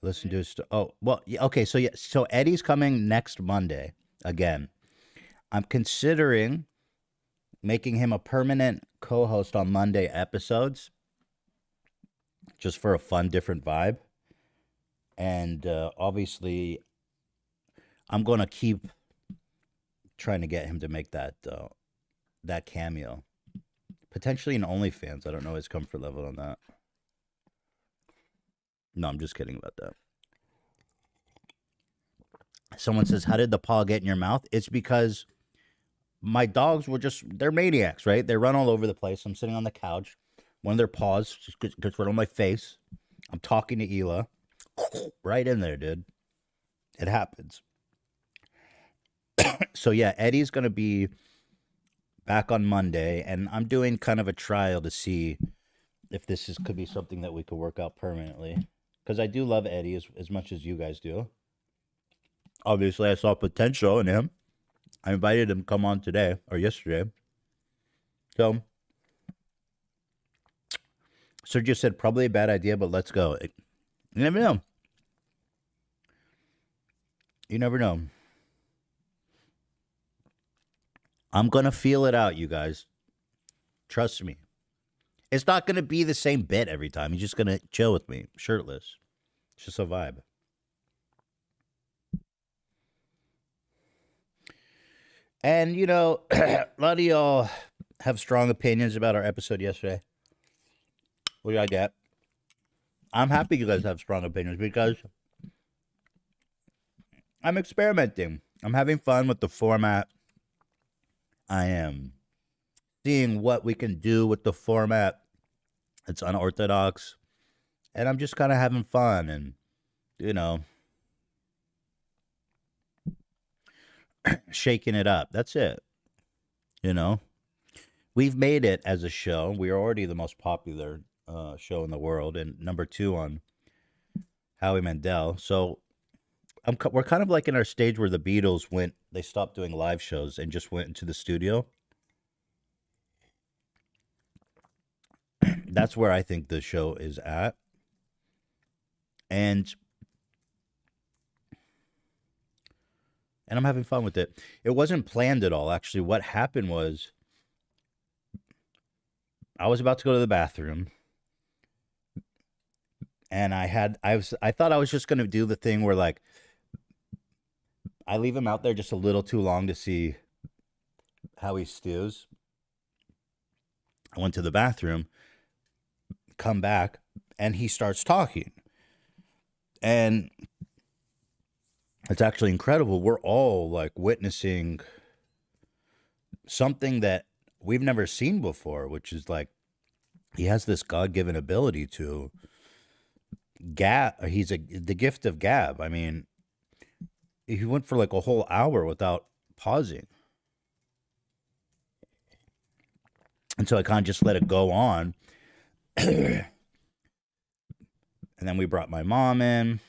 Listen to his. Oh well, yeah, okay. So yeah, so Eddie's coming next Monday again. I'm considering making him a permanent co-host on Monday episodes, just for a fun, different vibe. And obviously, I'm gonna keep trying to get him to make that cameo, potentially in OnlyFans. I don't know his comfort level on that. No, I'm just kidding about that. Someone says, "How did the paw get in your mouth?" It's because my dogs were they're maniacs, right? They run all over the place. I'm sitting on the couch. One of their paws just gets right on my face. I'm talking to Ela. Right in there, dude. It happens. So, yeah, Eddie's going to be back on Monday, and I'm doing kind of a trial to see if could be something that we could work out permanently. Because I do love Eddie as much as you guys do. Obviously, I saw potential in him. I invited him to come on today or yesterday. So, Sergio said, probably a bad idea, but let's go. You never know. You never know. I'm going to feel it out, you guys. Trust me. It's not going to be the same bit every time. He's just going to chill with me, shirtless. It's just a vibe. And, you know, a lot of y'all have strong opinions about our episode yesterday. What do I get? I'm happy you guys have strong opinions because I'm experimenting. I'm having fun with the format. I am seeing what we can do with the format. It's unorthodox. And I'm just kind of having fun and, you know, shaking it up. That's it. You know, we've made it as a show. We are already the most popular show in the world and number 2 on Howie Mandel. So we're kind of like in our stage where the Beatles they stopped doing live shows and just went into the studio. That's where I think the show is at. And I'm having fun with it. It wasn't planned at all. Actually, what happened was I was about to go to the bathroom. And I thought I was just going to do the thing where like I leave him out there just a little too long to see how he stews. I went to the bathroom, come back, and he starts talking. And it's actually incredible. We're all like witnessing something that we've never seen before, which is like he has this God-given ability to gab. He's the gift of gab. I mean, he went for like a whole hour without pausing. And so I kind of just let it go on. And then we brought my mom in.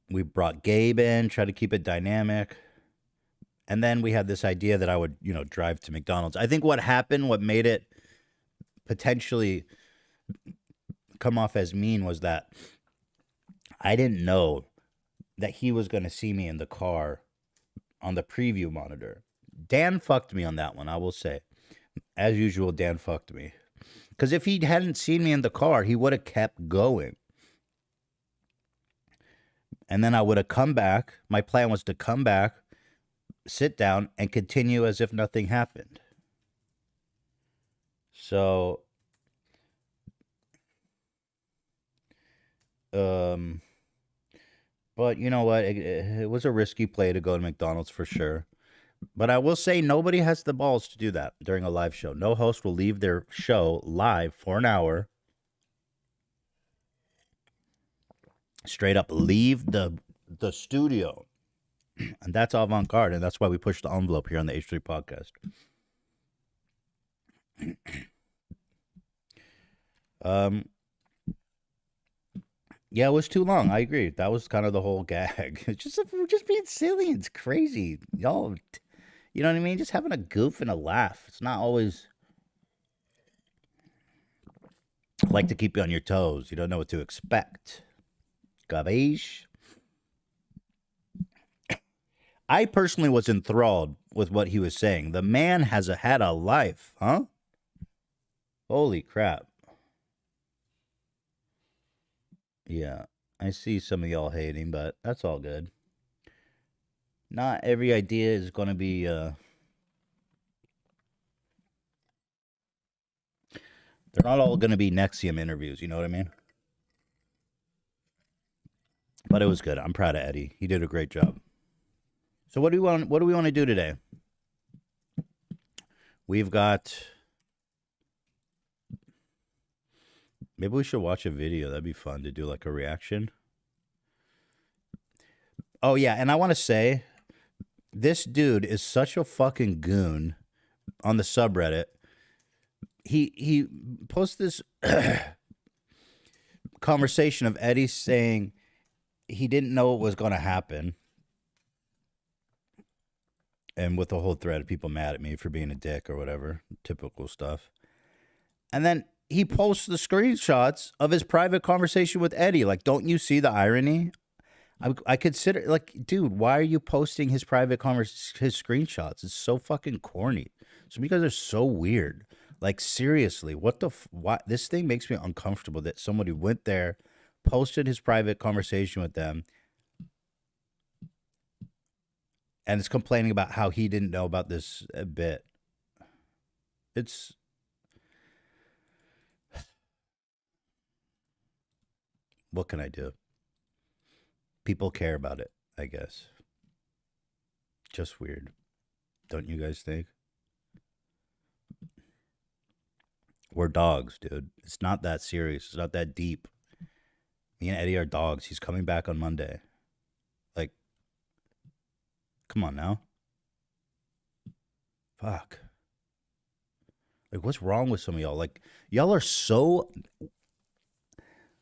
We brought Gabe in, tried to keep it dynamic. And then we had this idea that I would, drive to McDonald's. I think what happened, what made it potentially come off as mean was that I didn't know that he was going to see me in the car on the preview monitor. Dan fucked me on that one, I will say. As usual, Dan fucked me. Because if he hadn't seen me in the car, he would have kept going. And then I would have come back. My plan was to come back, sit down, and continue as if nothing happened. So, but you know what? It was a risky play to go to McDonald's for sure. But I will say nobody has the balls to do that during a live show. No host will leave their show live for an hour. Straight up leave the studio. And that's avant-garde, and that's why we push the envelope here on the H3 podcast. Yeah, it was too long. I agree. That was kind of the whole gag. It's just being silly. It's crazy. Y'all, you know what I mean? Just having a goof and a laugh. It's not always Like to keep you on your toes. You don't know what to expect. Gabish. I personally was enthralled with what he was saying. The man has had a life, huh? Holy crap. Yeah, I see some of y'all hating, but that's all good. Not every idea is going to be they're not all going to be Nexium interviews, you know what I mean? But it was good. I'm proud of Eddie. He did a great job. So what do we want to do today? We've got maybe we should watch a video. That'd be fun to do like a reaction. Oh yeah, and I want to say this dude is such a fucking goon on the subreddit. He posted this conversation of Eddie saying he didn't know what was going to happen. And with the whole thread of people mad at me for being a dick or whatever, typical stuff. And then he posts the screenshots of his private conversation with Eddie. Like, don't you see the irony? I consider, like, dude, why are you posting his private his screenshots? It's so fucking corny. Some of you guys are so weird. Like, seriously, what the why? This thing makes me uncomfortable that somebody went there, posted his private conversation with them, and is complaining about how he didn't know about this bit. It's what can I do? People care about it, I guess. Just weird. Don't you guys think? We're dogs, dude. It's not that serious. It's not that deep. Me and Eddie are dogs. He's coming back on Monday. Like, come on now. Fuck. Like, what's wrong with some of y'all? Like, y'all are so.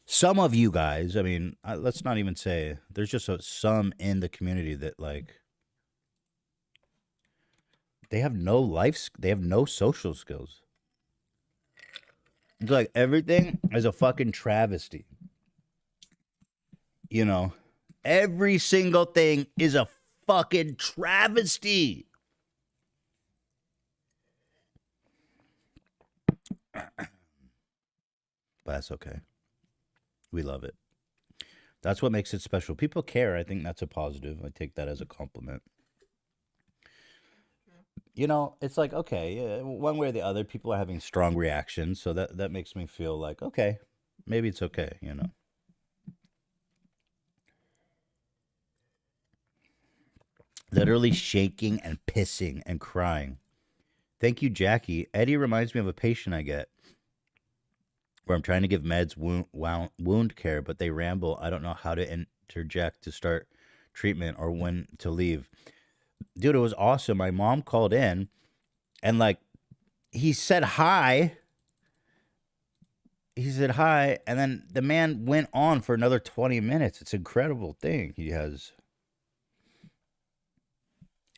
Some of you guys, I mean, let's not even say, there's just some in the community that, like, they have no life, they have no social skills. It's like everything is a fucking travesty. You know, every single thing is a fucking travesty. But that's okay. We love it. That's what makes it special. People care. I think that's a positive. I take that as a compliment. You know, it's like, okay, one way or the other, people are having strong reactions. So that makes me feel like, okay, maybe it's okay, you know. Literally shaking and pissing and crying. Thank you, Jackie. Eddie reminds me of a patient I get where I'm trying to give meds wound care, but they ramble. I don't know how to interject to start treatment or when to leave. Dude, it was awesome. My mom called in and like he said hi. He said hi, and then the man went on for another 20 minutes. It's an incredible thing he has.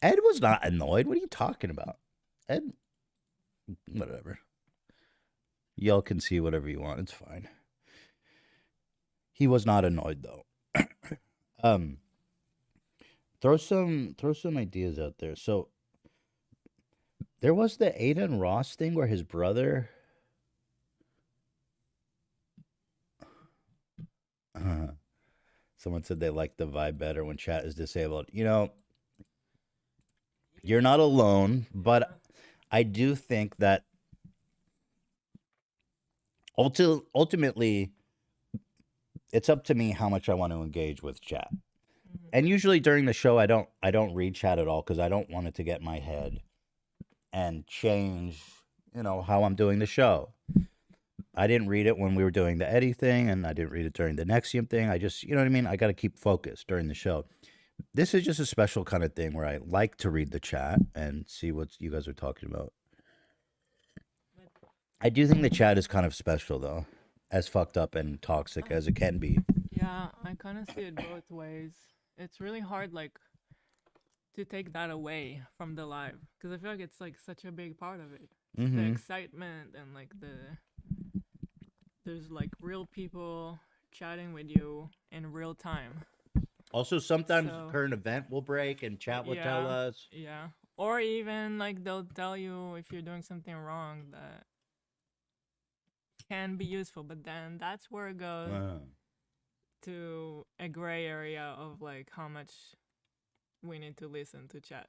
Ed was not annoyed. What are you talking about? Ed, whatever. Y'all can see whatever you want. It's fine. He was not annoyed though. Throw some ideas out there. So there was the Aiden Ross thing where his brother someone said they like the vibe better when chat is disabled. You know, you're not alone, but I do think that ultimately it's up to me how much I want to engage with chat. And usually during the show I don't read chat at all because I don't want it to get in my head and change, you know, how I'm doing the show. I didn't read it when we were doing the Eddie thing, and I didn't read it during the Nexium thing. I just, you know what I mean? I got to keep focused during the show. This is just a special kind of thing where I like to read the chat and see what you guys are talking about. I do think the chat is kind of special, though, as fucked up and toxic as it can be. Yeah, I kind of see it both ways. It's really hard, like, to take that away from the live because I feel like it's like such a big part of it. The excitement and like there's like real people chatting with you in real time. Also, sometimes So current event will break and chat will tell yeah, us. yeah. Or even like they'll tell you if you're doing something wrong that can be useful, but then that's where it goes Uh, to a gray area of like how much we need to listen to chat.